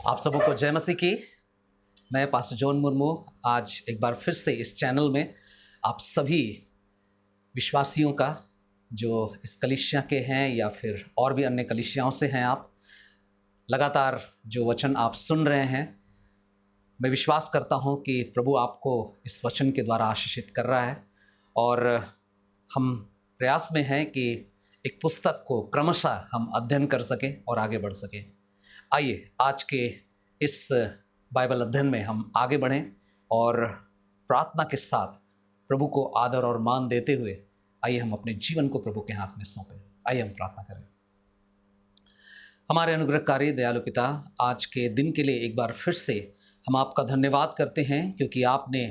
आप सबों को जय मसीह की। मैं पास्टर जॉन मुर्मू आज एक बार फिर से इस चैनल में आप सभी विश्वासियों का जो इस कलीसिया के हैं या फिर और भी अन्य कलीसियाओं से हैं, आप लगातार जो वचन आप सुन रहे हैं, मैं विश्वास करता हूं कि प्रभु आपको इस वचन के द्वारा आशीषित कर रहा है। और हम प्रयास में हैं कि एक पुस्तक को क्रमशः हम अध्ययन कर सकें और आगे बढ़ सकें। आइए आज के इस बाइबल अध्ययन में हम आगे बढ़ें और प्रार्थना के साथ प्रभु को आदर और मान देते हुए आइए हम अपने जीवन को प्रभु के हाथ में सौंपें। आइए हम प्रार्थना करें। हमारे अनुग्रहकारी दयालु पिता, आज के दिन के लिए एक बार फिर से हम आपका धन्यवाद करते हैं क्योंकि आपने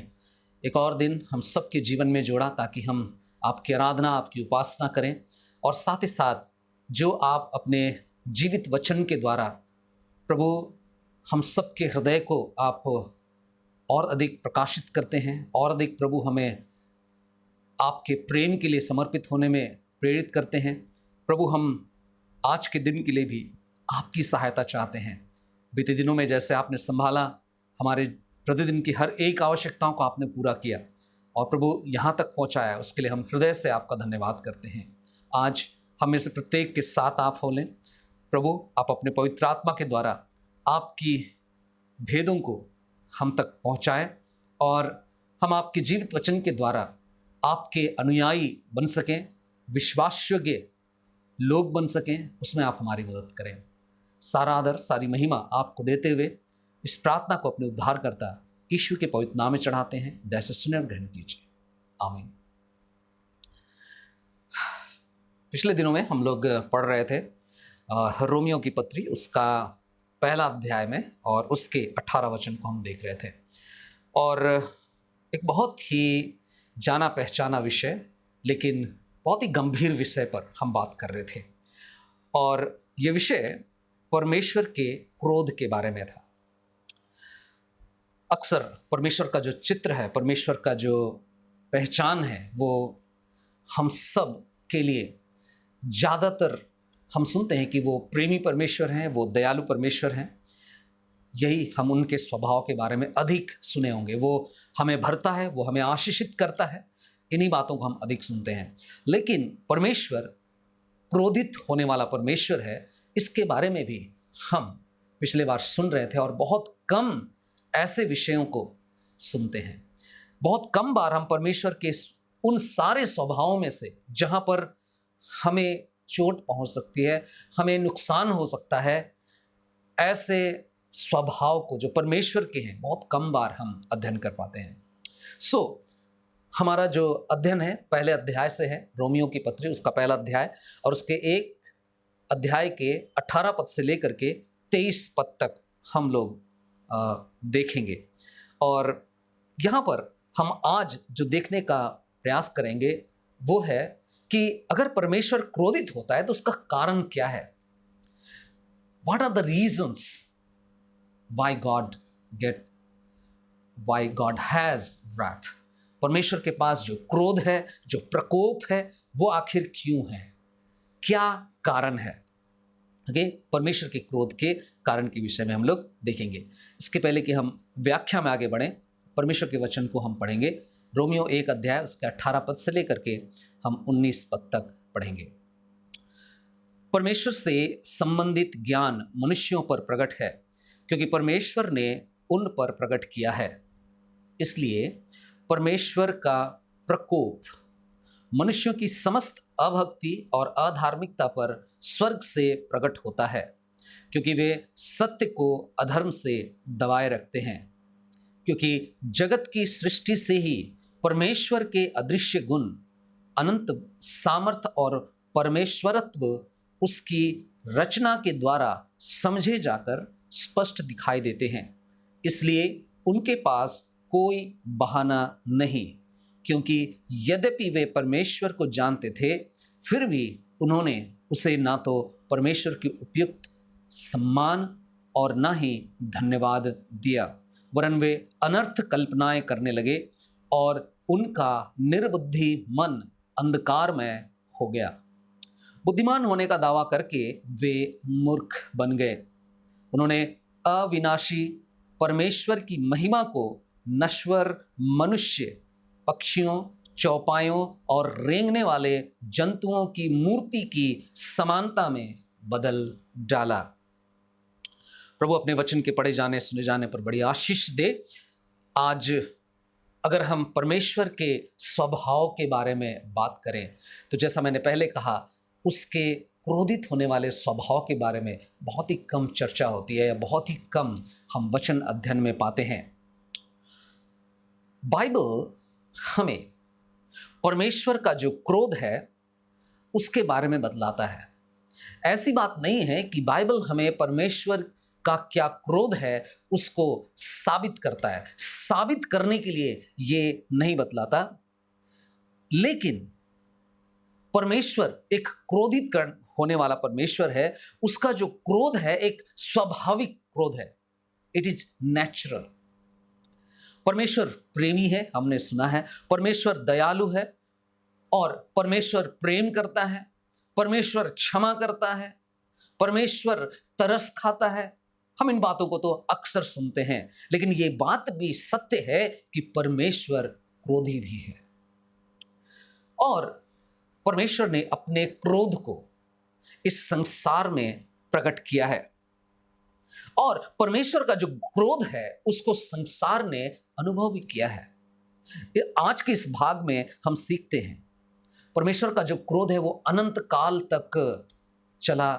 एक और दिन हम सबके जीवन में जोड़ा ताकि हम आपकी आराधना, आपकी उपासना करें और साथ ही साथ जो आप अपने जीवित वचन के द्वारा प्रभु हम सबके हृदय को आप और अधिक प्रकाशित करते हैं और अधिक प्रभु हमें आपके प्रेम के लिए समर्पित होने में प्रेरित करते हैं। प्रभु हम आज के दिन के लिए भी आपकी सहायता चाहते हैं। बीते दिनों में जैसे आपने संभाला, हमारे प्रतिदिन की हर एक आवश्यकताओं को आपने पूरा किया और प्रभु यहाँ तक पहुँचाया, उसके लिए हम हृदय से आपका धन्यवाद करते हैं। आज हम में से प्रत्येक के साथ आप हो लें प्रभु, आप अपने पवित्र आत्मा के द्वारा आपकी भेदों को हम तक पहुंचाएं और हम आपके जीवित वचन के द्वारा आपके अनुयायी बन सकें, विश्वासयोग्य लोग बन सकें, उसमें आप हमारी मदद करें। सारा आदर, सारी महिमा आपको देते हुए इस प्रार्थना को अपने उद्धारकर्ता यीशु के पवित्र नाम में चढ़ाते हैं। दया से सुने और ग्रहण कीजिए, आमीन। पिछले दिनों में हम लोग पढ़ रहे थे रोमियो की पत्री, उसका पहला अध्याय में, और उसके 18 वचन को हम देख रहे थे। और एक बहुत ही जाना पहचाना विषय, लेकिन बहुत ही गंभीर विषय पर हम बात कर रहे थे। और ये विषय परमेश्वर के क्रोध के बारे में था। अक्सर परमेश्वर का जो चित्र है, परमेश्वर का जो पहचान है, वो हम सब के लिए ज़्यादातर हम सुनते हैं कि वो प्रेमी परमेश्वर हैं, वो दयालु परमेश्वर हैं। यही हम उनके स्वभाव के बारे में अधिक सुने होंगे। वो हमें भरता है, वो हमें आशीषित करता है, इन्हीं बातों को हम अधिक सुनते हैं। लेकिन परमेश्वर क्रोधित होने वाला परमेश्वर है, इसके बारे में भी हम पिछले बार सुन रहे थे और बहुत कम ऐसे विषयों को सुनते हैं। बहुत कम बार हम परमेश्वर के उन सारे स्वभावों में से जहाँ पर हमें चोट पहुंच सकती है, हमें नुकसान हो सकता है, ऐसे स्वभाव को जो परमेश्वर के हैं, बहुत कम बार हम अध्ययन कर पाते हैं। हमारा जो अध्ययन है पहले अध्याय से है, रोमियो की पत्री उसका पहला अध्याय, और उसके एक अध्याय के 18 पद से लेकर के 23 पद तक हम लोग देखेंगे। और यहाँ पर हम आज जो देखने का प्रयास करेंगे वो है कि अगर परमेश्वर क्रोधित होता है तो उसका कारण क्या है। What are the reasons why God has wrath? परमेश्वर के पास जो क्रोध है, जो प्रकोप है, वो आखिर क्यों है, क्या कारण है। ओके, परमेश्वर के क्रोध के कारण के विषय में हम लोग देखेंगे। इसके पहले कि हम व्याख्या में आगे बढ़ें, परमेश्वर के वचन को हम पढ़ेंगे। रोमियो 1 अध्याय उसके 18 पद से लेकर के हम 19 पद तक पढ़ेंगे। परमेश्वर से संबंधित ज्ञान मनुष्यों पर प्रकट है, क्योंकि परमेश्वर ने उन पर प्रकट किया है। इसलिए परमेश्वर का प्रकोप मनुष्यों की समस्त अभक्ति और अधार्मिकता पर स्वर्ग से प्रकट होता है, क्योंकि वे सत्य को अधर्म से दबाए रखते हैं। क्योंकि जगत की सृष्टि से ही परमेश्वर के अदृश्य गुण, अनंत सामर्थ और परमेश्वरत्व उसकी रचना के द्वारा समझे जाकर स्पष्ट दिखाई देते हैं। इसलिए उनके पास कोई बहाना नहीं, क्योंकि यद्यपि वे परमेश्वर को जानते थे, फिर भी उन्होंने उसे ना तो परमेश्वर की उपयुक्त सम्मान और ना ही धन्यवाद दिया, वरन वे अनर्थ कल्पनाएं करने लगे और उनका निर्बुद्धि मन अंधकार में हो गया। बुद्धिमान होने का दावा करके वे मूर्ख बन गए। उन्होंने अविनाशी परमेश्वर की महिमा को नश्वर मनुष्य, पक्षियों, चौपायों और रेंगने वाले जंतुओं की मूर्ति की समानता में बदल डाला। प्रभु अपने वचन के पढ़े जाने सुने जाने पर बड़ी आशीष दे। आज अगर हम परमेश्वर के स्वभाव के बारे में बात करें तो जैसा मैंने पहले कहा, उसके क्रोधित होने वाले स्वभाव के बारे में बहुत ही कम चर्चा होती है या बहुत ही कम हम वचन अध्ययन में पाते हैं। बाइबल हमें परमेश्वर का जो क्रोध है उसके बारे में बतलाता है। ऐसी बात नहीं है कि बाइबल हमें परमेश्वर का क्या क्रोध है उसको साबित करता है, साबित करने के लिए ये नहीं बतलाता। लेकिन परमेश्वर एक क्रोधित होने वाला परमेश्वर है, उसका जो क्रोध है एक स्वाभाविक क्रोध है, इट इज नेचुरल। परमेश्वर प्रेमी है, हमने सुना है, परमेश्वर दयालु है और परमेश्वर प्रेम करता है, परमेश्वर क्षमा करता है, परमेश्वर तरस खाता है। हम इन बातों को तो अक्सर सुनते हैं, लेकिन ये बात भी सत्य है कि परमेश्वर क्रोधी भी है और परमेश्वर ने अपने क्रोध को इस संसार में प्रकट किया है और परमेश्वर का जो क्रोध है उसको संसार ने अनुभव भी किया है। आज के इस भाग में हम सीखते हैं परमेश्वर का जो क्रोध है वो अनंत काल तक चला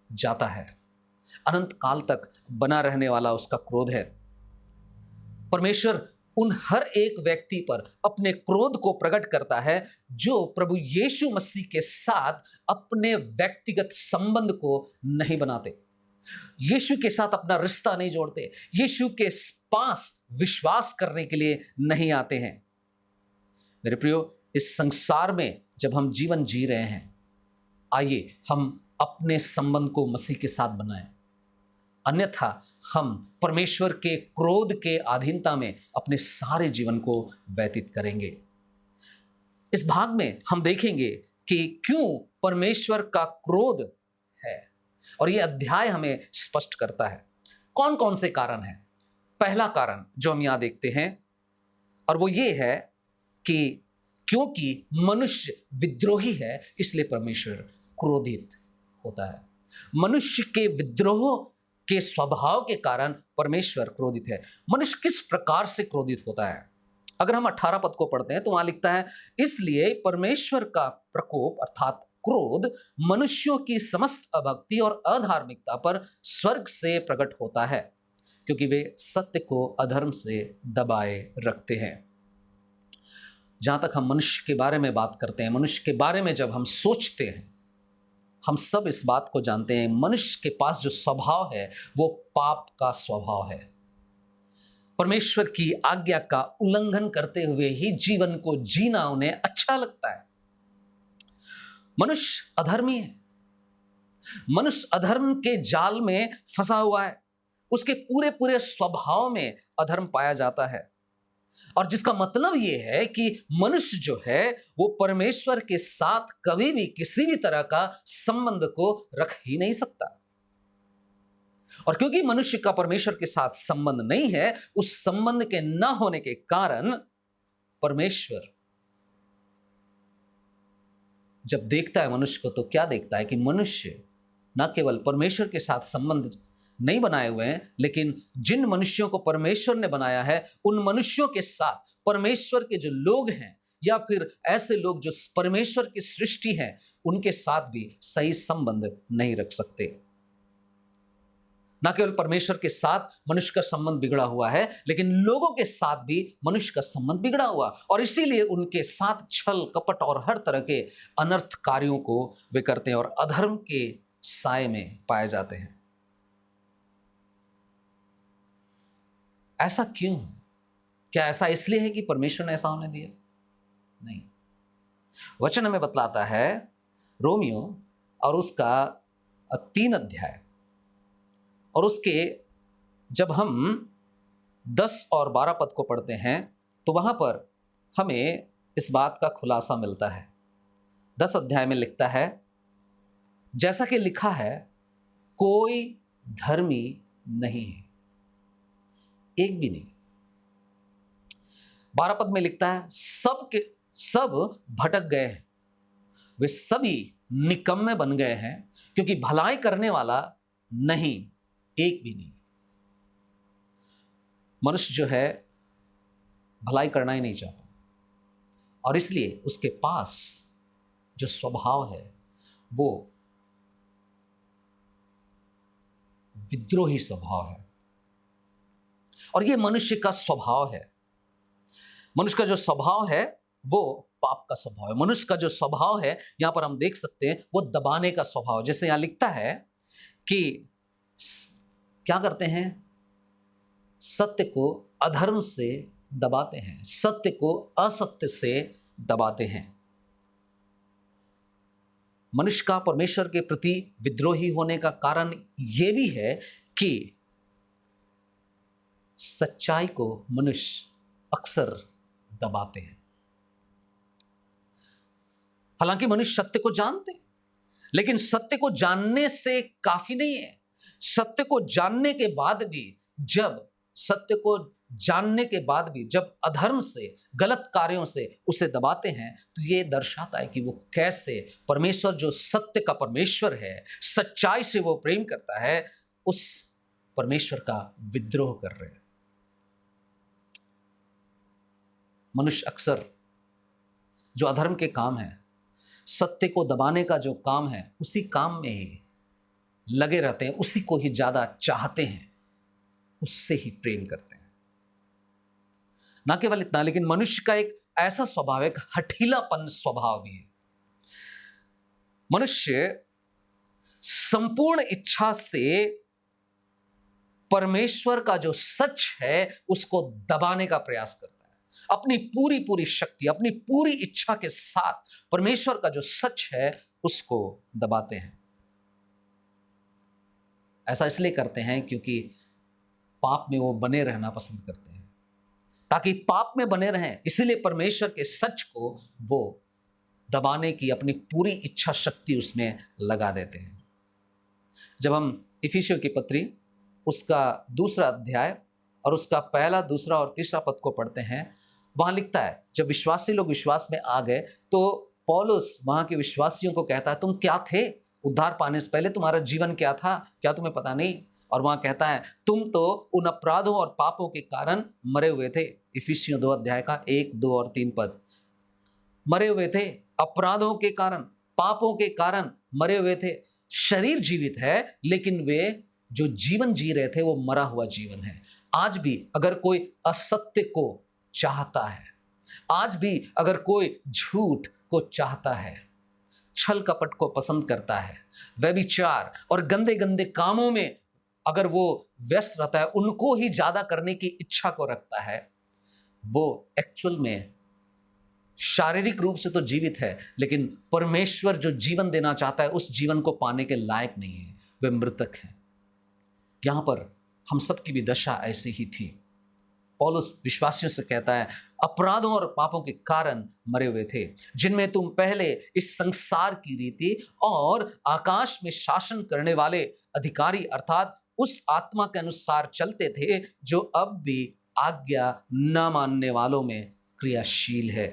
जाता है, अनंत काल तक बना रहने वाला उसका क्रोध है। परमेश्वर उन हर एक व्यक्ति पर अपने क्रोध को प्रकट करता है जो प्रभु यीशु मसीह के साथ अपने व्यक्तिगत संबंध को नहीं बनाते, यीशु के साथ अपना रिश्ता नहीं जोड़ते, यीशु के पास विश्वास करने के लिए नहीं आते हैं। मेरे प्रियो, इस संसार में जब हम जीवन जी रहे हैं, आइए हम अपने संबंध को मसीह के साथ बनाएं, अन्यथा हम परमेश्वर के क्रोध के अधीनता में अपने सारे जीवन को व्यतीत करेंगे। इस भाग में हम देखेंगे कि क्यों परमेश्वर का क्रोध है और यह अध्याय हमें स्पष्ट करता है कौन कौन से कारण हैं। पहला कारण जो हम यहां देखते हैं और वो ये है कि क्योंकि मनुष्य विद्रोही है इसलिए परमेश्वर क्रोधित होता है। मनुष्य के विद्रोह के स्वभाव के कारण परमेश्वर क्रोधित है। मनुष्य किस प्रकार से क्रोधित होता है? अगर हम 18 पद को पढ़ते हैं तो वहां लिखता है, इसलिए परमेश्वर का प्रकोप अर्थात क्रोध मनुष्यों की समस्त अभक्ति और अधार्मिकता पर स्वर्ग से प्रकट होता है, क्योंकि वे सत्य को अधर्म से दबाए रखते हैं। जहां तक हम मनुष्य के बारे में बात करते हैं, मनुष्य के बारे में जब हम सोचते हैं, हम सब इस बात को जानते हैं, मनुष्य के पास जो स्वभाव है वो पाप का स्वभाव है। परमेश्वर की आज्ञा का उल्लंघन करते हुए ही जीवन को जीना उन्हें अच्छा लगता है। मनुष्य अधर्मी है, मनुष्य अधर्म के जाल में फंसा हुआ है, उसके पूरे पूरे स्वभाव में अधर्म पाया जाता है और जिसका मतलब यह है कि मनुष्य जो है वो परमेश्वर के साथ कभी भी किसी भी तरह का संबंध को रख ही नहीं सकता। और क्योंकि मनुष्य का परमेश्वर के साथ संबंध नहीं है, उस संबंध के न होने के कारण परमेश्वर जब देखता है मनुष्य को तो क्या देखता है कि मनुष्य न केवल परमेश्वर के साथ संबंध नहीं बनाए हुए हैं, लेकिन जिन मनुष्यों को परमेश्वर ने बनाया है उन मनुष्यों के साथ परमेश्वर के जो लोग हैं या फिर ऐसे लोग जो परमेश्वर की सृष्टि हैं उनके साथ भी सही संबंध नहीं रख सकते। न केवल परमेश्वर के साथ मनुष्य का संबंध बिगड़ा हुआ है, लेकिन लोगों के साथ भी मनुष्य का संबंध बिगड़ा हुआ और इसीलिए उनके साथ छल कपट और हर तरह के अनर्थ कार्यों को वे करते हैं और अधर्म के साए में पाए जाते हैं। ऐसा क्यों? क्या ऐसा इसलिए है कि परमेश्वर ने ऐसा होने दिया? नहीं। वचन हमें बतलाता है रोमियो और उसका 3 अध्याय और उसके जब हम 10 और 12 पद को पढ़ते हैं तो वहां पर हमें इस बात का खुलासा मिलता है। 10 अध्याय में लिखता है, जैसा कि लिखा है, कोई धर्मी नहीं है, एक भी नहीं। 12 पद में लिखता है सब के सब भटक गए हैं, वे सभी निकम्मे बन गए हैं, क्योंकि भलाई करने वाला नहीं, एक भी नहीं। मनुष्य जो है भलाई करना ही नहीं चाहता, और इसलिए उसके पास जो स्वभाव है वो विद्रोही स्वभाव है। और ये मनुष्य का स्वभाव है। मनुष्य का जो स्वभाव है वो पाप का स्वभाव है। मनुष्य का जो स्वभाव है यहां पर हम देख सकते हैं वो दबाने का स्वभाव। जैसे यहां लिखता है कि क्या करते हैं, सत्य को अधर्म से दबाते हैं, सत्य को असत्य से दबाते हैं। मनुष्य का परमेश्वर के प्रति विद्रोही होने का कारण यह भी है कि सच्चाई को मनुष्य अक्सर दबाते हैं। हालांकि मनुष्य सत्य को जानते हैं, लेकिन सत्य को जानने से काफी नहीं है। सत्य को जानने के बाद भी जब अधर्म से, गलत कार्यों से उसे दबाते हैं, तो यह दर्शाता है कि वो कैसे परमेश्वर, जो सत्य का परमेश्वर है, सच्चाई से वो प्रेम करता है, उस परमेश्वर का विद्रोह कर रहे हैं। मनुष्य अक्सर जो अधर्म के काम है, सत्य को दबाने का जो काम है, उसी काम में ही लगे रहते हैं, उसी को ही ज्यादा चाहते हैं, उससे ही प्रेम करते हैं। ना केवल इतना, लेकिन मनुष्य का एक ऐसा स्वभाव है, एक हठीलापन स्वभाव भी है। मनुष्य संपूर्ण इच्छा से परमेश्वर का जो सच है उसको दबाने का प्रयास करता है। अपनी पूरी शक्ति, अपनी पूरी इच्छा के साथ परमेश्वर का जो सच है उसको दबाते हैं। ऐसा इसलिए करते हैं क्योंकि पाप में वो बने रहना पसंद करते हैं, ताकि पाप में बने रहें। इसीलिए परमेश्वर के सच को वो दबाने की अपनी पूरी इच्छा शक्ति उसमें लगा देते हैं। जब हम इफिसियों की पत्री उसका 2 अध्याय और उसका 1, 2 और 3 पद को पढ़ते हैं, वहां लिखता है जब विश्वासी लोग विश्वास में आ गए तो पौलुस वहां के विश्वासियों को कहता है, तुम क्या थे? उद्धार पाने से पहले तुम्हारा जीवन क्या था? क्या तुम्हें पता नहीं? और वहां कहता है तुम तो उन अपराधों और पापों के कारण मरे हुए थे। इफिसियों 2 अध्याय का 1, 2 और 3 पद। मरे हुए थे, अपराधों के कारण, पापों के कारण मरे हुए थे। शरीर जीवित है, लेकिन वे जो जीवन जी रहे थे वो मरा हुआ जीवन है। आज भी अगर कोई असत्य को चाहता है, आज भी अगर कोई झूठ को चाहता है, छल कपट को पसंद करता है, व्यभिचार और गंदे गंदे कामों में अगर वो व्यस्त रहता है, उनको ही ज्यादा करने की इच्छा को रखता है, वो एक्चुअल में शारीरिक रूप से तो जीवित है, लेकिन परमेश्वर जो जीवन देना चाहता है उस जीवन को पाने के लायक नहीं है, वे मृतक हैं। यहां पर हम सबकी भी दशा ऐसी ही थी। पौलुस विश्वासियों से कहता है, अपराधों और पापों के कारण मरे हुए थे, जिनमें तुम पहले इस संसार की रीति और आकाश में शासन करने वाले अधिकारी अर्थात उस आत्मा के अनुसार चलते थे, जो अब भी आज्ञा न मानने वालों में क्रियाशील है।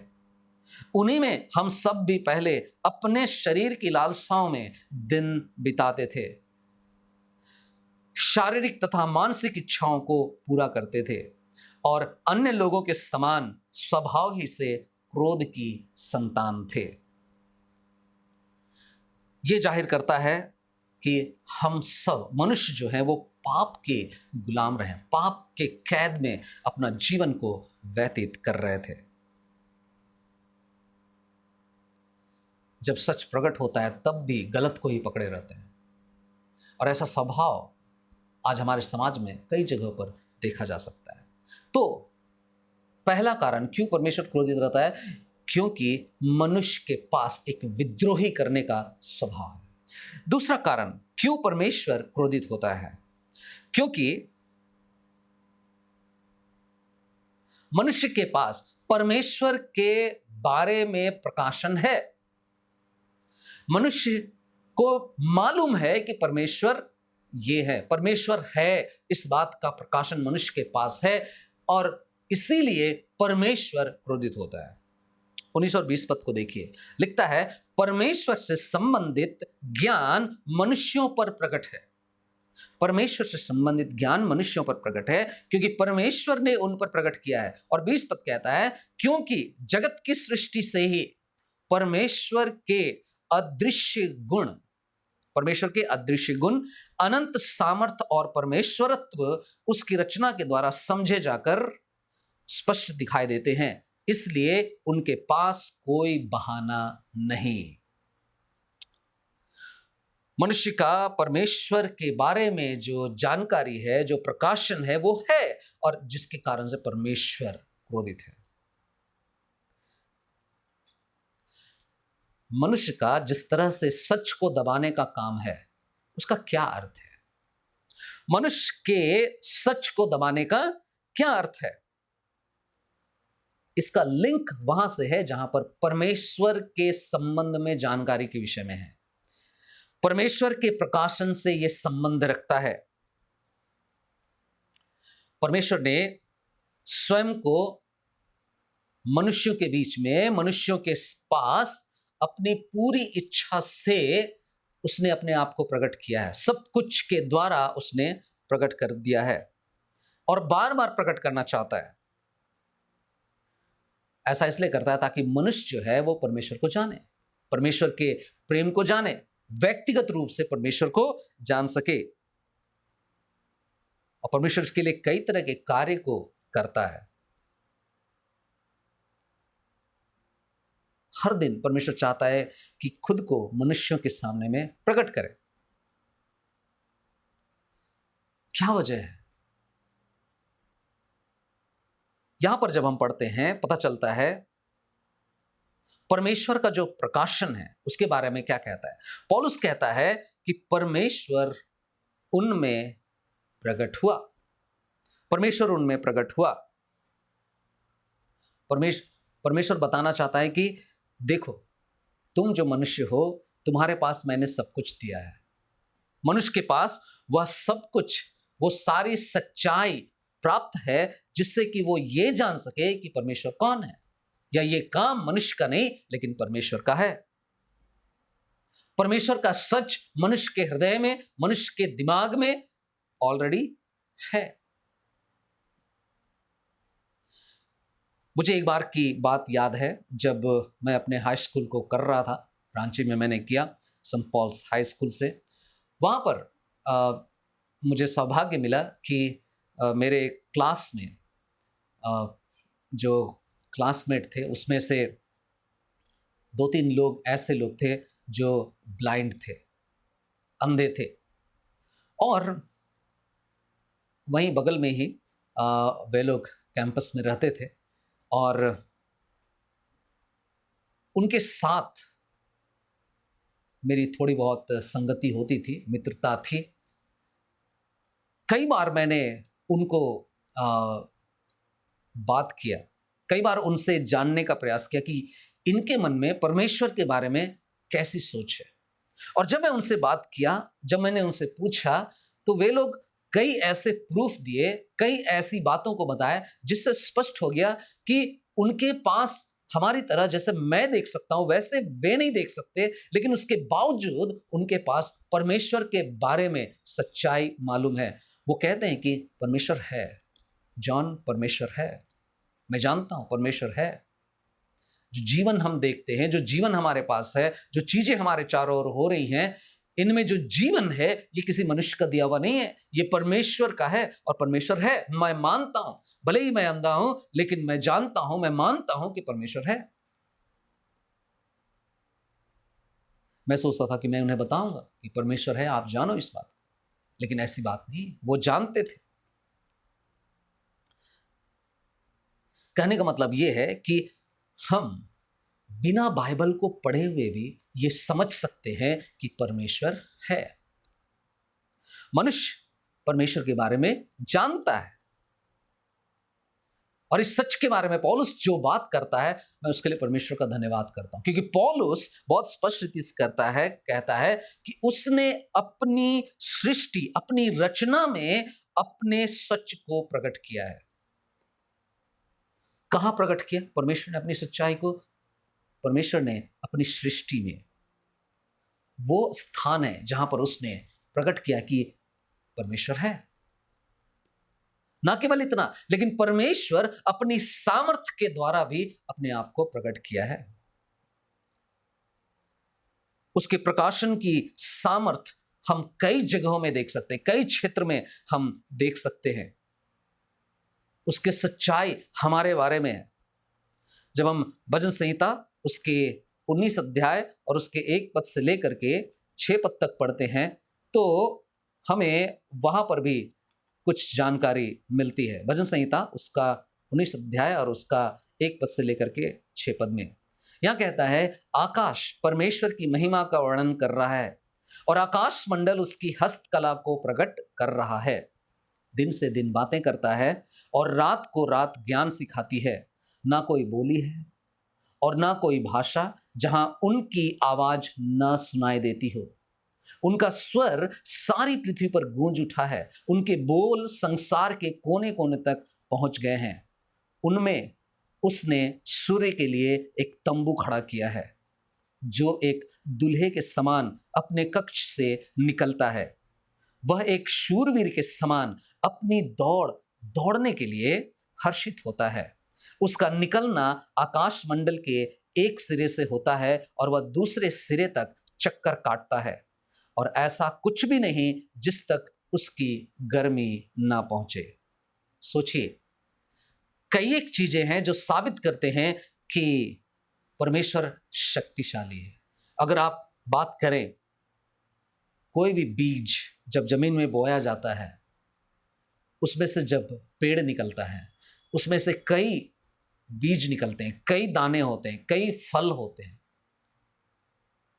उन्हीं में हम सब भी पहले अपने शरीर की लालसाओं में दिन बिताते थे, शारीरिक तथा मानसिक इच्छाओं को पूरा करते थे और अन्य लोगों के समान स्वभाव ही से क्रोध की संतान थे। यह जाहिर करता है कि हम सब मनुष्य जो है वो पाप के गुलाम रहे, पाप के कैद में अपना जीवन को व्यतीत कर रहे थे। जब सच प्रकट होता है तब भी गलत को ही पकड़े रहते हैं, और ऐसा स्वभाव आज हमारे समाज में कई जगहों पर देखा जा सकता है। तो पहला कारण क्यों परमेश्वर क्रोधित रहता है, क्योंकि मनुष्य के पास एक विद्रोही करने का स्वभाव है। दूसरा कारण क्यों परमेश्वर क्रोधित होता है, क्योंकि मनुष्य के पास परमेश्वर के बारे में प्रकाशन है। मनुष्य को मालूम है कि परमेश्वर ये है, परमेश्वर है, इस बात का प्रकाशन मनुष्य के पास है और इसीलिए परमेश्वर क्रोधित होता है। 19 और 20 पद को देखिए, लिखता है, परमेश्वर से संबंधित ज्ञान मनुष्यों पर प्रकट है। परमेश्वर से संबंधित ज्ञान मनुष्यों पर प्रकट है क्योंकि परमेश्वर ने उन पर प्रकट किया है। और 20 पद कहता है, क्योंकि जगत की सृष्टि से ही परमेश्वर के अदृश्य गुण, परमेश्वर के अदृश्य गुण, अनंत सामर्थ और परमेश्वरत्व उसकी रचना के द्वारा समझे जाकर स्पष्ट दिखाई देते हैं, इसलिए उनके पास कोई बहाना नहीं। मनुष्य का परमेश्वर के बारे में जो जानकारी है, जो प्रकाशन है, वो है, और जिसके कारण से परमेश्वर क्रोधित है। मनुष्य का जिस तरह से सच को दबाने का काम है, उसका क्या अर्थ है? मनुष्य के सच को दबाने का क्या अर्थ है? इसका लिंक वहां से है जहां पर परमेश्वर के संबंध में जानकारी के विषय में है। परमेश्वर के प्रकाशन से यह संबंध रखता है। परमेश्वर ने स्वयं को मनुष्यों के बीच में, मनुष्यों के पास अपनी पूरी इच्छा से उसने अपने आप को प्रकट किया है। सब कुछ के द्वारा उसने प्रकट कर दिया है और बार बार प्रकट करना चाहता है। ऐसा इसलिए करता है ताकि मनुष्य जो है वो परमेश्वर को जाने, परमेश्वर के प्रेम को जाने, व्यक्तिगत रूप से परमेश्वर को जान सके। और परमेश्वर इसके लिए कई तरह के कार्य को करता है। हर दिन परमेश्वर चाहता है कि खुद को मनुष्यों के सामने में प्रकट करे। क्या वजह है? यहां पर जब हम पढ़ते हैं, पता चलता है परमेश्वर का जो प्रकाशन है उसके बारे में क्या कहता है। पौलुस कहता है कि परमेश्वर उनमें प्रकट हुआ, परमेश्वर उनमें प्रकट हुआ। परमेश्वर बताना चाहता है कि देखो, तुम जो मनुष्य हो, तुम्हारे पास मैंने सब कुछ दिया है। मनुष्य के पास वह सब कुछ, वो सारी सच्चाई प्राप्त है जिससे कि वो ये जान सके कि परमेश्वर कौन है, या ये काम मनुष्य का नहीं लेकिन परमेश्वर का है। परमेश्वर का सच मनुष्य के हृदय में, मनुष्य के दिमाग में ऑलरेडी है। मुझे एक बार की बात याद है, जब मैं अपने हाई स्कूल को कर रहा था, रांची में मैंने किया, सेंट पॉल्स हाई स्कूल से। वहाँ पर मुझे सौभाग्य मिला कि मेरे क्लास में जो क्लासमेट थे उसमें से 2-3 लोग ऐसे लोग थे जो ब्लाइंड थे, अंधे थे, और वहीं बगल में ही वे लोग कैंपस में रहते थे और उनके साथ मेरी थोड़ी बहुत संगति होती थी, मित्रता थी। कई बार मैंने उनको बात किया, कई बार उनसे जानने का प्रयास किया कि इनके मन में परमेश्वर के बारे में कैसी सोच है। और जब मैं उनसे बात किया, जब मैंने उनसे पूछा, तो वे लोग कई ऐसे प्रूफ दिए, कई ऐसी बातों को बताया जिससे स्पष्ट हो गया कि उनके पास हमारी तरह जैसे मैं देख सकता हूं वैसे वे नहीं देख सकते, लेकिन उसके बावजूद उनके पास परमेश्वर के बारे में सच्चाई मालूम है। वो कहते हैं कि परमेश्वर है, जॉन, परमेश्वर है, मैं जानता हूं परमेश्वर है। जो जीवन हम देखते हैं, जो जीवन हमारे पास है, जो चीजें हमारे चारों ओर हो रही हैं, इनमें जो जीवन है ये किसी मनुष्य का दिया हुआ नहीं है, ये परमेश्वर का है। और परमेश्वर है, मैं मानता हूं, भले ही मैं अंधा हूं लेकिन मैं जानता हूं, मैं मानता हूं कि परमेश्वर है। मैं सोचता था कि मैं उन्हें बताऊंगा कि परमेश्वर है, आप जानो इस बात, लेकिन ऐसी बात नहीं, वो जानते थे। कहने का मतलब यह है कि हम बिना बाइबल को पढ़े हुए भी ये समझ सकते हैं कि परमेश्वर है। मनुष्य परमेश्वर के बारे में जानता है और इस सच के बारे में पौलुस जो बात करता है, मैं उसके लिए परमेश्वर का धन्यवाद करता हूं, क्योंकि पौलुस बहुत स्पष्ट रीति से कहता है कि उसने अपनी सृष्टि, अपनी रचना में अपने सच को प्रकट किया है। कहां प्रकट किया परमेश्वर ने अपनी सच्चाई को? परमेश्वर ने अपनी सृष्टि में, वो स्थान है जहां पर उसने प्रकट किया कि परमेश्वर है। ना केवल इतना, लेकिन परमेश्वर अपनी सामर्थ्य के द्वारा भी अपने आप को प्रकट किया है। उसके प्रकाशन की सामर्थ्य हम कई जगहों में देख सकते हैं, कई क्षेत्र में हम देख सकते हैं। उसके सच्चाई हमारे बारे में है। जब हम भजन संहिता उसके 19 अध्याय और उसके 1 पद से लेकर के 6 पद तक पढ़ते हैं, तो हमें वहां पर भी कुछ जानकारी मिलती है। भजन संहिता उसका 19 अध्याय और उसका 1 पद से लेकर के 6 पद में यहां कहता है, आकाश परमेश्वर की महिमा का वर्णन कर रहा है और आकाश मंडल उसकी हस्तकला को प्रकट कर रहा है। दिन से दिन बातें करता है और रात को रात ज्ञान सिखाती है। ना कोई बोली है और ना कोई भाषा जहां उनकी आवाज न सुनाई देती हो। उनका स्वर सारी पृथ्वी पर गूंज उठा है। उनके बोल संसार के कोने कोने तक पहुंच गए हैं। उनमें उसने सूर्य के लिए एक तंबू खड़ा किया है, जो एक दूल्हे के समान अपने कक्ष से निकलता है। वह एक शूरवीर के समान अपनी दौड़ने के लिए हर्षित होता है। उसका निकलना आकाश मंडल के एक सिरे से होता है और वह दूसरे सिरे तक चक्कर काटता है, और ऐसा कुछ भी नहीं जिस तक उसकी गर्मी ना पहुंचे। सोचिए, कई एक चीजें हैं जो साबित करते हैं कि परमेश्वर शक्तिशाली है। अगर आप बात करें, कोई भी बीज जब जमीन में बोया जाता है, उसमें से जब पेड़ निकलता है, उसमें से कई बीज निकलते हैं, कई दाने होते हैं, कई फल होते हैं।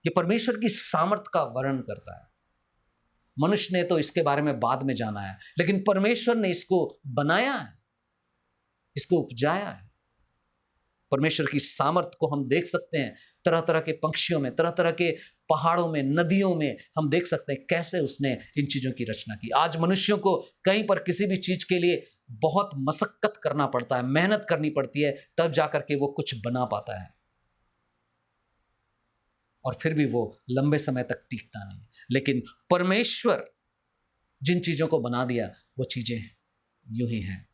ये परमेश्वर की सामर्थ का वर्णन करता है। मनुष्य ने तो इसके बारे में बाद में जाना है, लेकिन परमेश्वर ने इसको बनाया है, इसको उपजाया है। परमेश्वर की सामर्थ को हम देख सकते हैं तरह तरह के पंक्षियों में, तरह तरह के पहाड़ों में, नदियों में। हम देख सकते हैं कैसे उसने इन चीजों की रचना की। आज मनुष्यों को कहीं पर किसी भी चीज के लिए बहुत मशक्कत करना पड़ता है, मेहनत करनी पड़ती है, तब जाकर के वो कुछ बना पाता है, और फिर भी वो लंबे समय तक टिकता नहीं। लेकिन परमेश्वर जिन चीजों को बना दिया, वो चीजें यूं ही हैं।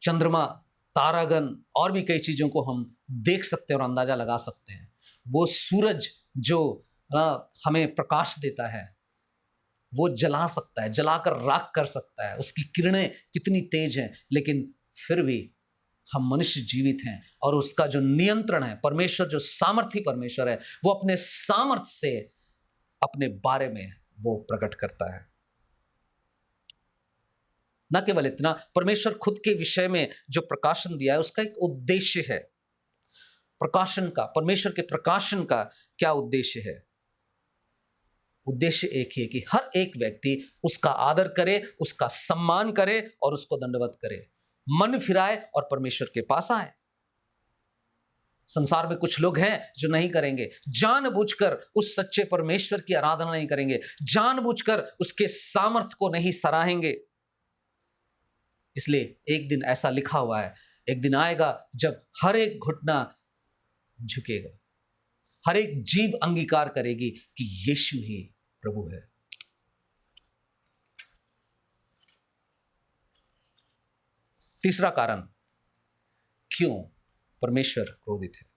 चंद्रमा, तारागण और भी कई चीजों को हम देख सकते हैं और अंदाजा लगा सकते हैं। वो सूरज जो हमें प्रकाश देता है, वो जला सकता है, जलाकर राख कर सकता है। उसकी किरणें कितनी तेज हैं, लेकिन फिर भी हम मनुष्य जीवित हैं। और उसका जो नियंत्रण है, परमेश्वर जो सामर्थी परमेश्वर है, वो अपने सामर्थ्य से अपने बारे में वो प्रकट करता है। न केवल इतना, परमेश्वर खुद के विषय में जो प्रकाशन दिया है, उसका एक उद्देश्य है। प्रकाशन का, परमेश्वर के प्रकाशन का क्या उद्देश्य है? उद्देश्य एक ही है कि हर एक व्यक्ति उसका आदर करे, उसका सम्मान करे और उसको दंडवत करे, मन फिराए और परमेश्वर के पास आए। संसार में कुछ लोग हैं जो नहीं करेंगे, जानबूझकर उस सच्चे परमेश्वर की आराधना नहीं करेंगे, जानबूझकर उसके सामर्थ्य को नहीं सराहेंगे। इसलिए एक दिन ऐसा लिखा हुआ है, एक दिन आएगा जब हर एक घुटना झुकेगा, हर एक जीभ अंगीकार करेगी कि यीशु ही प्रभु है। तीसरा कारण क्यों परमेश्वर क्रोधित है?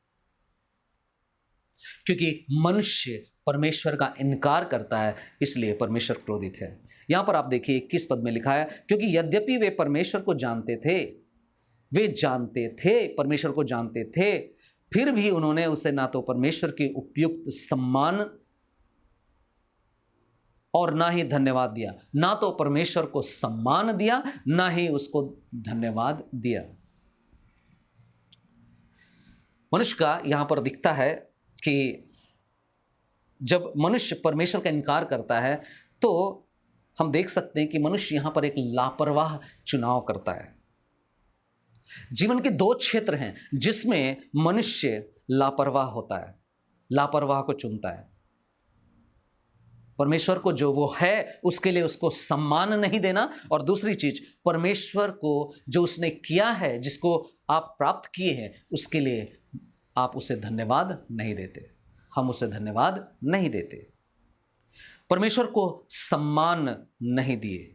क्योंकि मनुष्य परमेश्वर का इनकार करता है, इसलिए परमेश्वर क्रोधित है। यहां पर आप देखिए 21 पद में लिखा है, क्योंकि यद्यपि वे परमेश्वर को जानते थे, वे जानते थे, परमेश्वर को जानते थे, फिर भी उन्होंने उसे ना तो परमेश्वर के उपयुक्त सम्मान और ना ही धन्यवाद दिया। ना तो परमेश्वर को सम्मान दिया, ना ही उसको धन्यवाद दिया। मनुष्य का यहां पर दिखता है कि जब मनुष्य परमेश्वर का इनकार करता है, तो हम देख सकते हैं कि मनुष्य यहां पर एक लापरवाह चुनाव करता है। जीवन के दो क्षेत्र हैं जिसमें मनुष्य लापरवाह होता है, लापरवाह को चुनता है। परमेश्वर को जो वो है उसके लिए उसको सम्मान नहीं देना, और दूसरी चीज परमेश्वर को जो उसने किया है, जिसको आप प्राप्त किए हैं, उसके लिए आप उसे धन्यवाद नहीं देते। हम उसे धन्यवाद नहीं देते, परमेश्वर को सम्मान नहीं दिए।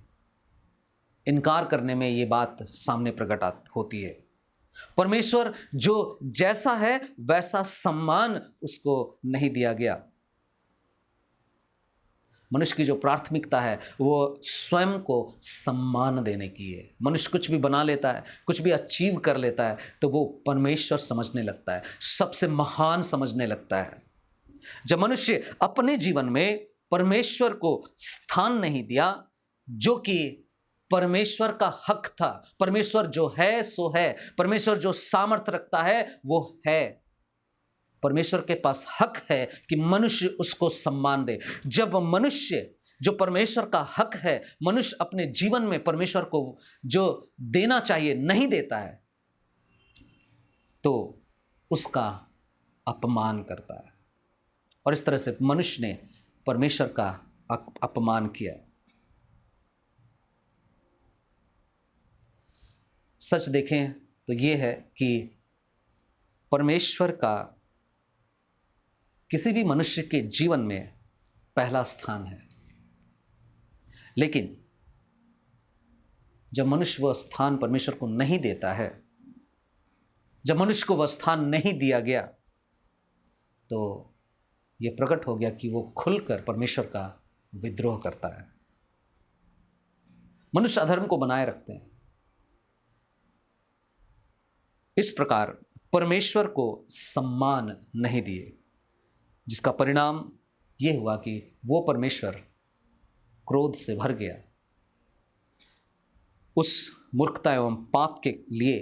इनकार करने में ये बात सामने प्रकट होती है। परमेश्वर जो जैसा है वैसा सम्मान उसको नहीं दिया गया। मनुष्य की जो प्राथमिकता है वो स्वयं को सम्मान देने की है। मनुष्य कुछ भी बना लेता है, कुछ भी अचीव कर लेता है, तो वो परमेश्वर समझने लगता है, सबसे महान समझने लगता है। जब मनुष्य अपने जीवन में परमेश्वर को स्थान नहीं दिया, जो कि परमेश्वर का हक था, परमेश्वर जो है सो है, परमेश्वर जो सामर्थ्य रखता है वो है, परमेश्वर के पास हक है कि मनुष्य उसको सम्मान दे। जब मनुष्य जो परमेश्वर का हक है, मनुष्य अपने जीवन में परमेश्वर को जो देना चाहिए नहीं देता है, तो उसका अपमान करता है, और इस तरह से मनुष्य ने परमेश्वर का अपमान किया। सच देखें तो यह है कि परमेश्वर का किसी भी मनुष्य के जीवन में पहला स्थान है, लेकिन जब मनुष्य वह स्थान परमेश्वर को नहीं देता है, जब मनुष्य को वह स्थान नहीं दिया गया, तो यह प्रकट हो गया कि वो खुलकर परमेश्वर का विद्रोह करता है। मनुष्य अधर्म को बनाए रखते हैं। इस प्रकार परमेश्वर को सम्मान नहीं दिए, जिसका परिणाम यह हुआ कि वो परमेश्वर क्रोध से भर गया उस मूर्खता एवं पाप के लिए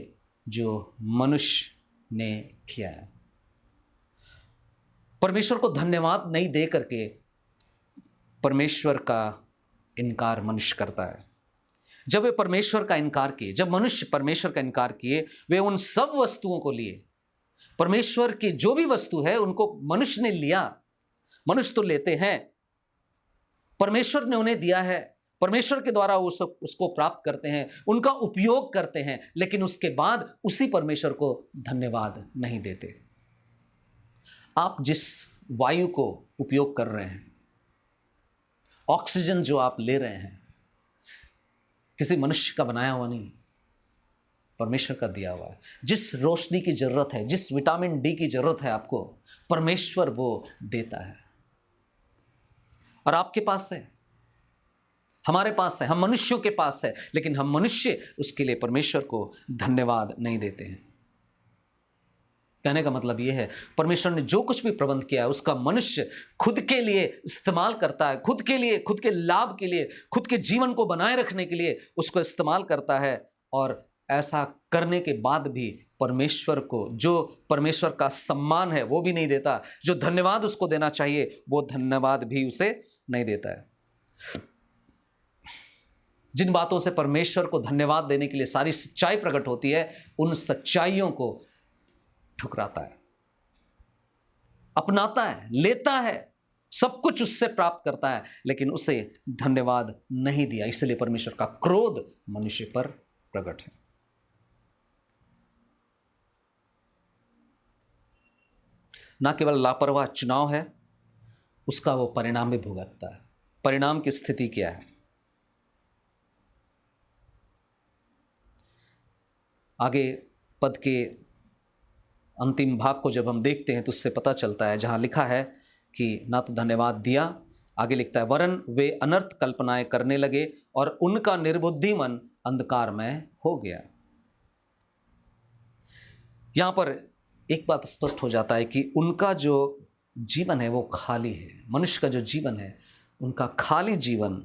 जो मनुष्य ने किया है। परमेश्वर को धन्यवाद नहीं दे करके परमेश्वर का इनकार मनुष्य करता है। जब वे परमेश्वर का इनकार किए, जब मनुष्य परमेश्वर का इनकार किए, वे उन सब वस्तुओं को लिए। परमेश्वर की जो भी वस्तु है उनको मनुष्य ने लिया। मनुष्य तो लेते हैं, परमेश्वर ने उन्हें दिया है, परमेश्वर के द्वारा उसको प्राप्त करते हैं, उनका उपयोग करते हैं, लेकिन उसके बाद उसी परमेश्वर को धन्यवाद नहीं देते। आप जिस वायु को उपयोग कर रहे हैं, ऑक्सीजन जो आप ले रहे हैं, किसी मनुष्य का बनाया हुआ नहीं, परमेश्वर का दिया हुआ है। जिस रोशनी की जरूरत है, जिस विटामिन डी की जरूरत है आपको, परमेश्वर वो देता है, और आपके पास है, हमारे पास है, हम मनुष्यों के पास है, लेकिन हम मनुष्य उसके लिए परमेश्वर को धन्यवाद नहीं देते हैं। कहने का मतलब यह है, परमेश्वर ने जो कुछ भी प्रबंध किया है उसका मनुष्य खुद के लिए इस्तेमाल करता है, खुद के लिए, खुद के लाभ के लिए, खुद के जीवन को बनाए रखने के लिए उसको इस्तेमाल करता है, और ऐसा करने के बाद भी परमेश्वर को, जो परमेश्वर का सम्मान है वो भी नहीं देता, जो धन्यवाद उसको देना चाहिए वो धन्यवाद भी उसे नहीं देता है। जिन बातों से परमेश्वर को धन्यवाद देने के लिए सारी सच्चाई प्रकट होती है, उन सच्चाइयों को ठुकराता है, अपनाता है, लेता है, सब कुछ उससे प्राप्त करता है, लेकिन उसे धन्यवाद नहीं दिया। इसलिए परमेश्वर का क्रोध मनुष्य पर प्रकट है। ना केवल लापरवाह चुनाव है, उसका वो परिणाम भी भुगतता है। परिणाम की स्थिति क्या है? आगे पद के अंतिम भाग को जब हम देखते हैं तो उससे पता चलता है, जहां लिखा है कि ना तो धन्यवाद दिया, आगे लिखता है वरन वे अनर्थ कल्पनाएं करने लगे और उनका निर्बुद्धि मन अंधकारमय हो गया। यहां पर एक बात स्पष्ट हो जाता है कि उनका जो जीवन है वो खाली है। मनुष्य का जो जीवन है, उनका खाली जीवन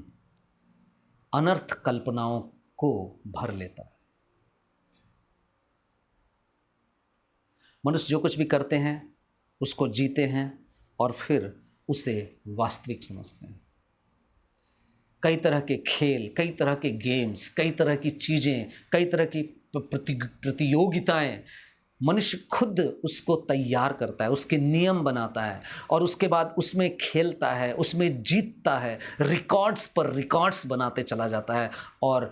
अनर्थ कल्पनाओं को भर लेता है। मनुष्य जो कुछ भी करते हैं उसको जीते हैं और फिर उसे वास्तविक समझते हैं। कई तरह के खेल, कई तरह के गेम्स, कई तरह की चीज़ें, कई तरह की प्रतियोगिताएं, मनुष्य खुद उसको तैयार करता है, उसके नियम बनाता है और उसके बाद उसमें खेलता है, उसमें जीतता है, रिकॉर्ड्स पर रिकॉर्ड्स बनाते चला जाता है और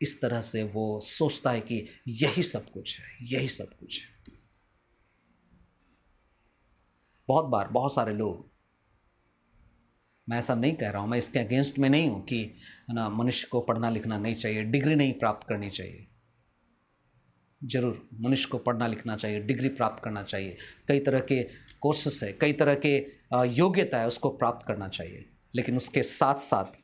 इस तरह से वो सोचता है कि यही सब कुछ है, यही सब कुछ है। बहुत बार बहुत सारे लोग, मैं ऐसा नहीं कह रहा हूँ, मैं इसके अगेंस्ट में नहीं हूँ कि है ना मनुष्य को पढ़ना लिखना नहीं चाहिए, डिग्री नहीं प्राप्त करनी चाहिए। जरूर मनुष्य को पढ़ना लिखना चाहिए, डिग्री प्राप्त करना चाहिए, कई तरह के कोर्सेस है, कई तरह के योग्यता है, उसको प्राप्त करना चाहिए। लेकिन उसके साथ साथ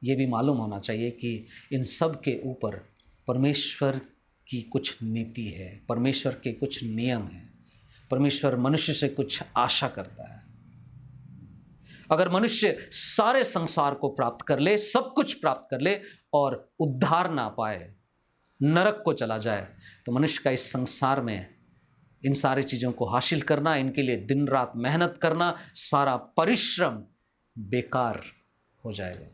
ये भी मालूम होना चाहिए कि इन सब के ऊपर परमेश्वर की कुछ नीति है, परमेश्वर के कुछ नियम हैं, परमेश्वर मनुष्य से कुछ आशा करता है। अगर मनुष्य सारे संसार को प्राप्त कर ले, सब कुछ प्राप्त कर ले और उद्धार ना पाए, नरक को चला जाए, तो मनुष्य का इस संसार में इन सारी चीज़ों को हासिल करना, इनके लिए दिन रात मेहनत करना, सारा परिश्रम बेकार हो जाएगा,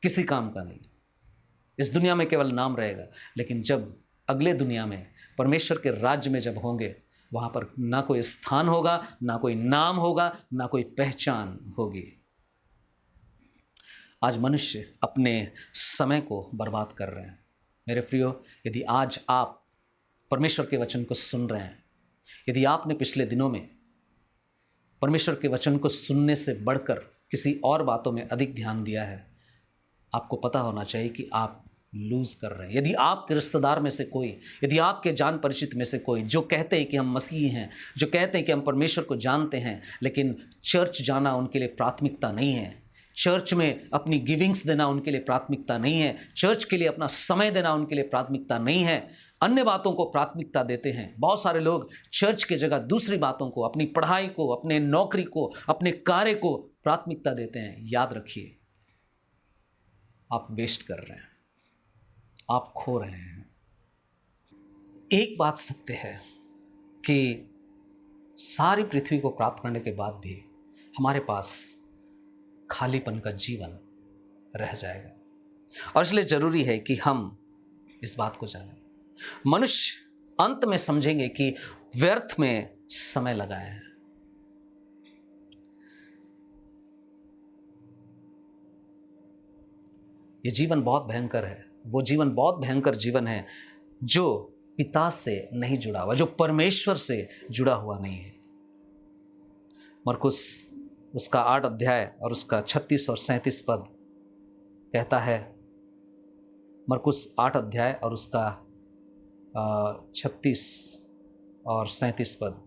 किसी काम का नहीं। इस दुनिया में केवल नाम रहेगा, लेकिन जब अगले दुनिया में परमेश्वर के राज्य में जब होंगे, वहाँ पर ना कोई स्थान होगा, ना कोई नाम होगा, ना कोई पहचान होगी। आज मनुष्य अपने समय को बर्बाद कर रहे हैं। मेरे प्रियो, यदि आज आप परमेश्वर के वचन को सुन रहे हैं, यदि आपने पिछले दिनों में परमेश्वर के वचन को सुनने से बढ़कर किसी और बातों में अधिक ध्यान दिया है, आपको पता होना चाहिए कि आप लूज कर रहे हैं। यदि आपके रिश्तेदार में से कोई, यदि आपके जान परिचित में से कोई जो कहते हैं कि हम मसीही हैं, जो कहते हैं कि हम परमेश्वर को जानते हैं, लेकिन चर्च जाना उनके लिए प्राथमिकता नहीं है, चर्च में अपनी गिविंग्स देना उनके लिए प्राथमिकता नहीं है, चर्च के लिए अपना समय देना उनके लिए प्राथमिकता नहीं है, अन्य बातों को प्राथमिकता देते हैं। बहुत सारे लोग चर्च की जगह दूसरी बातों को, अपनी पढ़ाई को, अपने नौकरी को, अपने कार्य को प्राथमिकता देते हैं। याद रखिए, आप वेस्ट कर रहे हैं, आप खो रहे हैं। एक बात सत्य है कि सारी पृथ्वी को प्राप्त करने के बाद भी हमारे पास खालीपन का जीवन रह जाएगा और इसलिए जरूरी है कि हम इस बात को जानें। मनुष्य अंत में समझेंगे कि व्यर्थ में समय लगाया है। ये जीवन बहुत भयंकर है, वो जीवन बहुत भयंकर जीवन है जो पिता से नहीं जुड़ा हुआ, जो परमेश्वर से जुड़ा हुआ नहीं है। मरकुस उसका 8 अध्याय और उसका 36 और 37 पद कहता है, मरकुस 8 अध्याय और उसका 36 और 37 पद,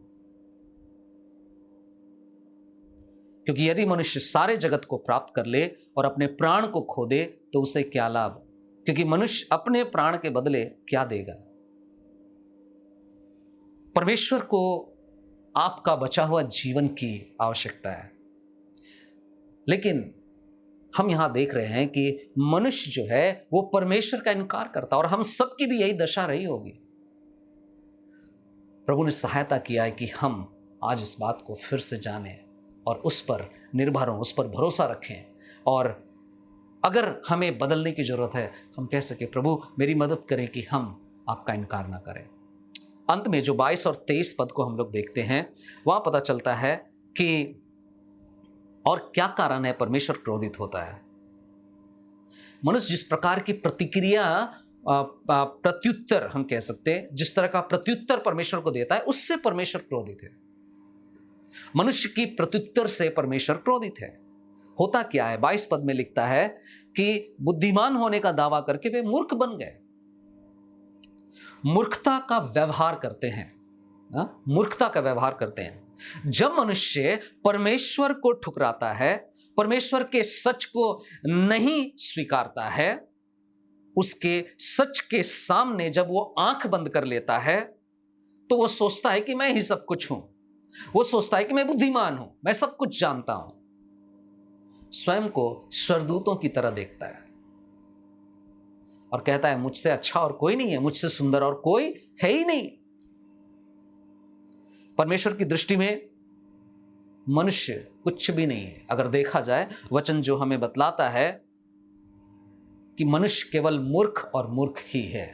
क्योंकि यदि मनुष्य सारे जगत को प्राप्त कर ले और अपने प्राण को खो दे तो उसे क्या लाभ, क्योंकि मनुष्य अपने प्राण के बदले क्या देगा। परमेश्वर को आपका बचा हुआ जीवन की आवश्यकता है, लेकिन हम यहां देख रहे हैं कि मनुष्य जो है वो परमेश्वर का इनकार करता है और हम सबकी भी यही दशा रही होगी। प्रभु ने सहायता किया है कि हम आज इस बात को फिर से जानें और उस पर निर्भर हों, उस पर भरोसा रखें, और अगर हमें बदलने की जरूरत है हम कह सके, प्रभु मेरी मदद करें कि हम आपका इनकार ना करें। अंत में जो 22 और 23 पद को हम लोग देखते हैं, वहां पता चलता है कि और क्या कारण है परमेश्वर क्रोधित होता है। मनुष्य जिस प्रकार की प्रतिक्रिया, प्रत्युत्तर हम कह सकते हैं, जिस तरह का प्रत्युत्तर परमेश्वर को देता है, उससे परमेश्वर क्रोधित है। मनुष्य की प्रत्युत्तर से परमेश्वर क्रोधित है। होता क्या है, 22 पद में लिखता है कि बुद्धिमान होने का दावा करके वे मूर्ख बन गए। मूर्खता का व्यवहार करते हैं, मूर्खता का व्यवहार करते हैं। जब मनुष्य परमेश्वर को ठुकराता है, परमेश्वर के सच को नहीं स्वीकारता है, उसके सच के सामने जब वो आंख बंद कर लेता है तो वो सोचता है कि मैं ही सब कुछ हूं, वो सोचता है कि मैं बुद्धिमान हूं, मैं सब कुछ जानता हूं, स्वयं को स्वर्गदूतों की तरह देखता है और कहता है मुझसे अच्छा और कोई नहीं है, मुझसे सुंदर और कोई है ही नहीं। परमेश्वर की दृष्टि में मनुष्य कुछ भी नहीं है। अगर देखा जाए, वचन जो हमें बतलाता है कि मनुष्य केवल मूर्ख और मूर्ख ही है।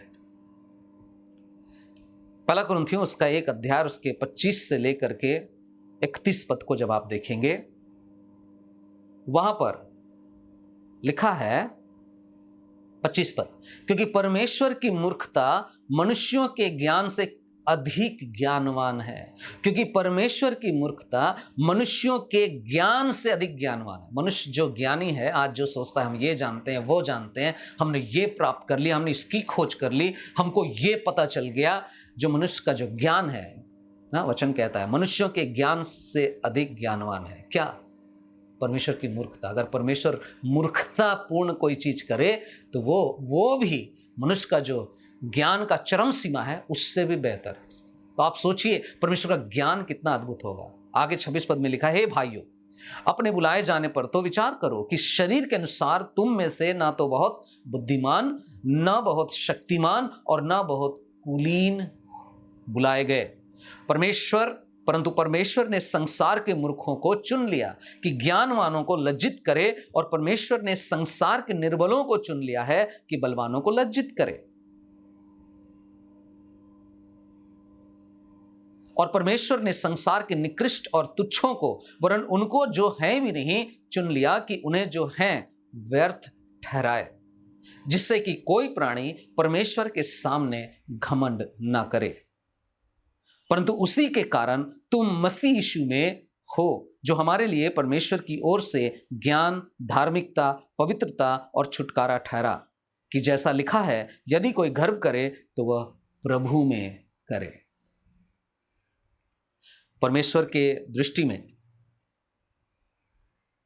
पहला कुरिन्थियों उसका 1 अध्याय उसके 25 से लेकर के 31 पद को जब आप देखेंगे, वहां पर लिखा है 25 पद, क्योंकि परमेश्वर की मूर्खता मनुष्यों के ज्ञान से अधिक ज्ञानवान है। क्योंकि परमेश्वर की मूर्खता मनुष्यों के ज्ञान से अधिक ज्ञानवान है। मनुष्य जो ज्ञानी है आज जो सोचता है हम ये जानते हैं, वो जानते हैं, हमने ये प्राप्त कर लिया, हमने इसकी खोज कर ली, हमको ये पता चल गया। जो मनुष्य का जो ज्ञान है ना, वचन कहता है मनुष्यों के ज्ञान से अधिक ज्ञानवान है। क्या? परमेश्वर की मूर्खता। अगर परमेश्वर मूर्खता पूर्ण कोई चीज करे तो वो भी मनुष्य का जो ज्ञान का चरम सीमा है उससे भी बेहतर है। तो आप सोचिए परमेश्वर का ज्ञान कितना अद्भुत होगा। आगे 26 पद में लिखा है, हे भाइयों, अपने बुलाए जाने पर तो विचार करो कि शरीर के अनुसार तुम में से ना तो बहुत बुद्धिमान, ना बहुत शक्तिमान और ना बहुत कुलीन बुलाए गए। परंतु परमेश्वर ने संसार के मूर्खों को चुन लिया कि ज्ञानवानों को लज्जित करे, और परमेश्वर ने संसार के निर्बलों को चुन लिया है कि बलवानों को लज्जित करे। और परमेश्वर ने संसार के निकृष्ट और तुच्छों को, वरन उनको जो हैं भी नहीं, चुन लिया कि उन्हें जो हैं व्यर्थ ठहराए, जिससे कि कोई प्राणी परमेश्वर के सामने घमंड ना करे। परंतु उसी के कारण तुम मसीह यीशु में हो, जो हमारे लिए परमेश्वर की ओर से ज्ञान, धार्मिकता, पवित्रता और छुटकारा ठहरा, कि जैसा लिखा है, यदि कोई गर्व करे तो वह प्रभु में करे। परमेश्वर के दृष्टि में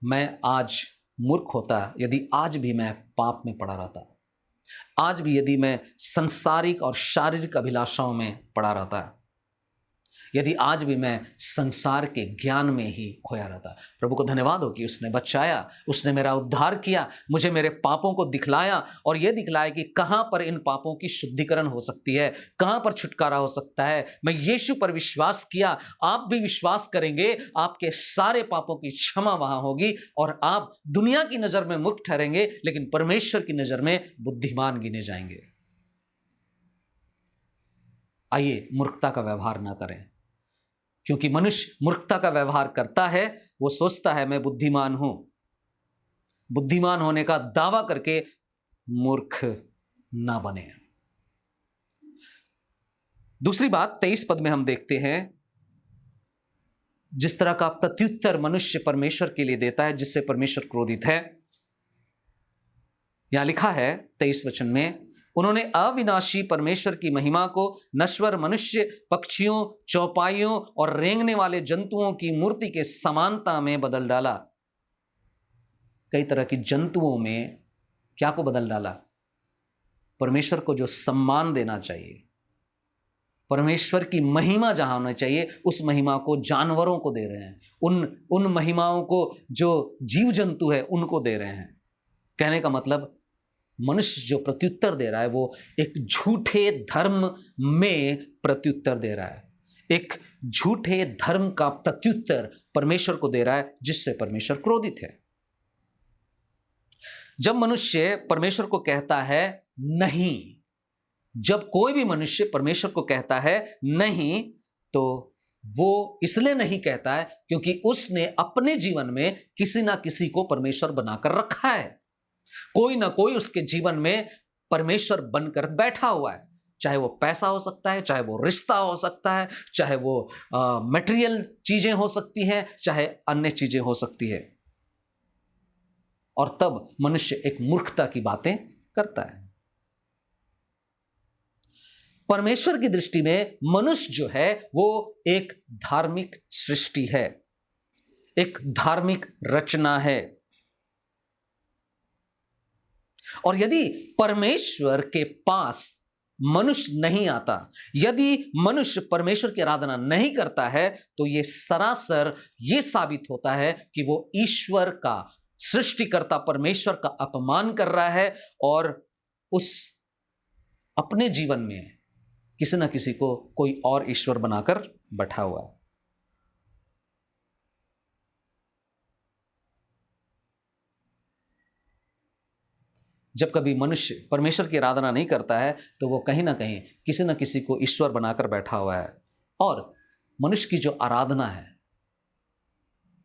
मैं आज मूर्ख होता यदि आज भी मैं पाप में पड़ा रहता, आज भी यदि मैं संसारिक और शारीरिक अभिलाषाओं में पड़ा रहता, यदि आज भी मैं संसार के ज्ञान में ही खोया रहता। प्रभु को धन्यवाद हो कि उसने बचाया, उसने मेरा उद्धार किया, मुझे मेरे पापों को दिखलाया और यह दिखलाया कि कहां पर इन पापों की शुद्धिकरण हो सकती है, कहां पर छुटकारा हो सकता है। मैं यीशु पर विश्वास किया, आप भी विश्वास करेंगे, आपके सारे पापों की क्षमा वहां होगी और आप दुनिया की नजर में मूर्ख ठहरेंगे, लेकिन परमेश्वर की नजर में बुद्धिमान गिने जाएंगे। आइए मूर्खता का व्यवहार ना करें, क्योंकि मनुष्य मूर्खता का व्यवहार करता है, वो सोचता है मैं बुद्धिमान हूं। बुद्धिमान होने का दावा करके मूर्ख ना बने। दूसरी बात 23 पद में हम देखते हैं, जिस तरह का प्रत्युत्तर मनुष्य परमेश्वर के लिए देता है, जिससे परमेश्वर क्रोधित है। यहां लिखा है 23 वचन में, उन्होंने अविनाशी परमेश्वर की महिमा को नश्वर मनुष्य, पक्षियों, चौपाइयों और रेंगने वाले जंतुओं की मूर्ति के समानता में बदल डाला। कई तरह की जंतुओं में क्या को बदल डाला? परमेश्वर को जो सम्मान देना चाहिए, परमेश्वर की महिमा जहां होना चाहिए, उस महिमा को जानवरों को दे रहे हैं, उन महिमाओं को जो जीव जंतु है उनको दे रहे हैं। कहने का मतलब मनुष्य जो प्रत्युत्तर दे रहा है वो एक झूठे धर्म में प्रत्युत्तर दे रहा है, एक झूठे धर्म का प्रत्युत्तर परमेश्वर को दे रहा है, जिससे परमेश्वर क्रोधित है। जब मनुष्य परमेश्वर को कहता है नहीं, जब कोई भी मनुष्य परमेश्वर को कहता है नहीं, तो वो इसलिए नहीं कहता है क्योंकि उसने अपने जीवन में किसी ना किसी को परमेश्वर बनाकर रखा है। कोई ना कोई उसके जीवन में परमेश्वर बनकर बैठा हुआ है, चाहे वो पैसा हो सकता है, चाहे वो रिश्ता हो सकता है, चाहे वो मटेरियल चीजें हो सकती हैं, चाहे अन्य चीजें हो सकती है। और तब मनुष्य एक मूर्खता की बातें करता है। परमेश्वर की दृष्टि में मनुष्य जो है वो एक धार्मिक सृष्टि है, एक धार्मिक रचना है। और यदि परमेश्वर के पास मनुष्य नहीं आता, यदि मनुष्य परमेश्वर की आराधना नहीं करता है, तो यह सरासर यह साबित होता है कि वो ईश्वर का, सृष्टिकर्ता परमेश्वर का अपमान कर रहा है और उस अपने जीवन में किसी ना किसी को कोई और ईश्वर बनाकर बैठा हुआ है। जब कभी मनुष्य परमेश्वर की आराधना नहीं करता है तो वो कहीं ना कहीं किसी न किसी को ईश्वर बनाकर बैठा हुआ है। और मनुष्य की जो आराधना है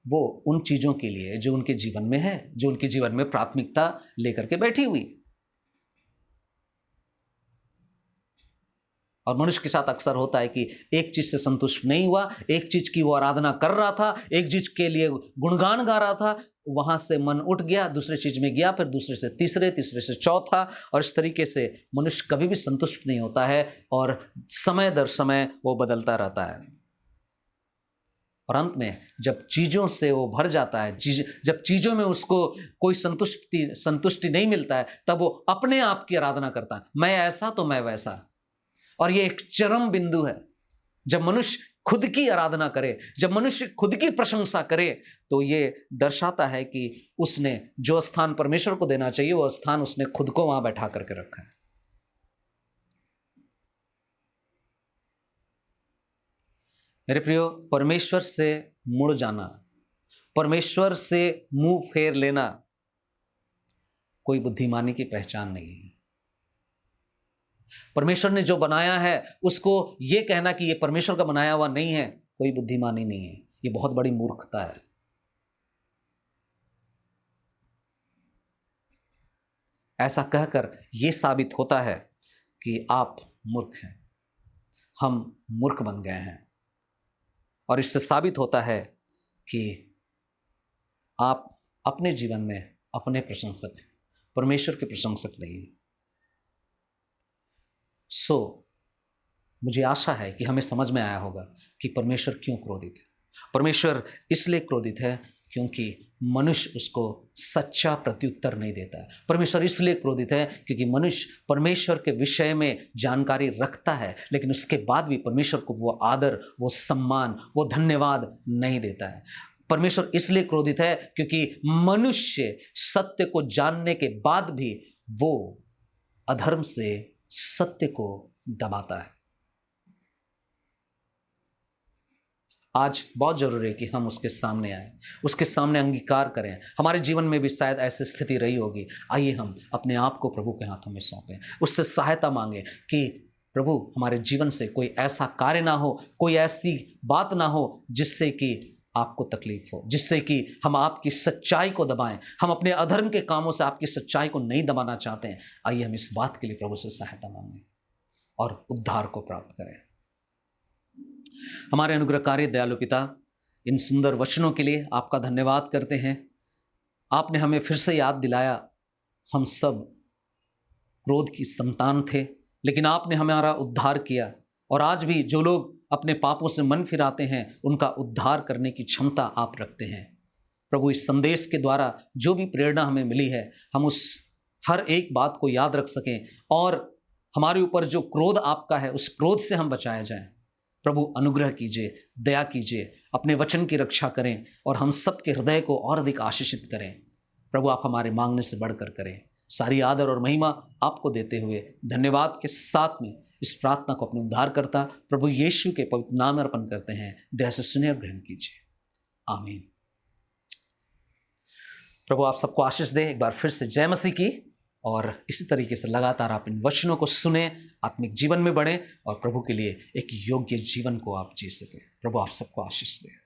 वो उन चीज़ों के लिए जो उनके जीवन में है, जो उनके जीवन में प्राथमिकता लेकर के बैठी हुई। और मनुष्य के साथ अक्सर होता है कि एक चीज से संतुष्ट नहीं हुआ, एक चीज की वो आराधना कर रहा था, एक चीज के लिए गुणगान गा रहा था, वहां से मन उठ गया, दूसरे चीज में गया, फिर दूसरे से तीसरे, तीसरे से चौथा, और इस तरीके से मनुष्य कभी भी संतुष्ट नहीं होता है और समय दर समय वो बदलता रहता है। और अंत में जब चीजों से वो भर जाता है, जब चीजों में उसको कोई संतुष्टि नहीं मिलता है, तब वो अपने आप की आराधना करता है, मैं ऐसा तो मैं वैसा। और ये एक चरम बिंदु है। जब मनुष्य खुद की आराधना करे, जब मनुष्य खुद की प्रशंसा करे, तो ये दर्शाता है कि उसने जो स्थान परमेश्वर को देना चाहिए वो स्थान उसने खुद को वहां बैठा करके रखा है। मेरे प्रियो, परमेश्वर से मुड़ जाना, परमेश्वर से मुंह फेर लेना कोई बुद्धिमानी की पहचान नहीं है। परमेश्वर ने जो बनाया है उसको ये कहना कि ये परमेश्वर का बनाया हुआ नहीं है, कोई बुद्धिमानी नहीं है, ये बहुत बड़ी मूर्खता है। ऐसा कहकर यह साबित होता है कि आप मूर्ख हैं, हम मूर्ख बन गए हैं। और इससे साबित होता है कि आप अपने जीवन में अपने प्रशंसक, परमेश्वर के प्रशंसक नहीं। मुझे आशा है कि हमें समझ में आया होगा कि परमेश्वर क्यों क्रोधित है। परमेश्वर इसलिए क्रोधित है क्योंकि मनुष्य उसको सच्चा प्रत्युत्तर नहीं देता है। परमेश्वर इसलिए क्रोधित है क्योंकि मनुष्य परमेश्वर के विषय में जानकारी रखता है, लेकिन उसके बाद भी परमेश्वर को वो आदर, वो सम्मान, वो धन्यवाद नहीं देता है। परमेश्वर इसलिए क्रोधित है क्योंकि मनुष्य सत्य को जानने के बाद भी वो अधर्म से सत्य को दबाता है। आज बहुत जरूरी है कि हम उसके सामने आए, उसके सामने अंगीकार करें। हमारे जीवन में भी शायद ऐसी स्थिति रही होगी। आइए हम अपने आप को प्रभु के हाथों में सौंपें, उससे सहायता मांगें कि प्रभु हमारे जीवन से कोई ऐसा कार्य ना हो, कोई ऐसी बात ना हो जिससे कि आपको तकलीफ हो, जिससे कि हम आपकी सच्चाई को दबाएं। हम अपने अधर्म के कामों से आपकी सच्चाई को नहीं दबाना चाहते हैं। आइए हम इस बात के लिए प्रभु से सहायता मांगें और उद्धार को प्राप्त करें। हमारे अनुग्रहकारी दयालु पिता, इन सुंदर वचनों के लिए आपका धन्यवाद करते हैं। आपने हमें फिर से याद दिलाया, हम सब क्रोध की संतान थे, लेकिन आपने हमारा उद्धार किया। और आज भी जो लोग अपने पापों से मन फिराते हैं, उनका उद्धार करने की क्षमता आप रखते हैं। प्रभु, इस संदेश के द्वारा जो भी प्रेरणा हमें मिली है, हम उस हर एक बात को याद रख सकें और हमारे ऊपर जो क्रोध आपका है, उस क्रोध से हम बचाए जाएं। प्रभु अनुग्रह कीजिए, दया कीजिए, अपने वचन की रक्षा करें और हम सबके हृदय को और अधिक आशीषित करें। प्रभु, आप हमारे मांगने से बढ़कर करें। सारी आदर और महिमा आपको देते हुए धन्यवाद के साथ में इस प्रार्थना को अपने उद्धारकर्ता प्रभु यीशु के पवित्र नाम में अर्पण करते हैं। दया से सुने और ग्रहण कीजिए। आमीन। प्रभु आप सबको आशीष दे। एक बार फिर से जय मसीह की। और इसी तरीके से लगातार आप इन वचनों को सुने, आत्मिक जीवन में बढ़े और प्रभु के लिए एक योग्य जीवन को आप जी सके। प्रभु आप सबको आशीष दे।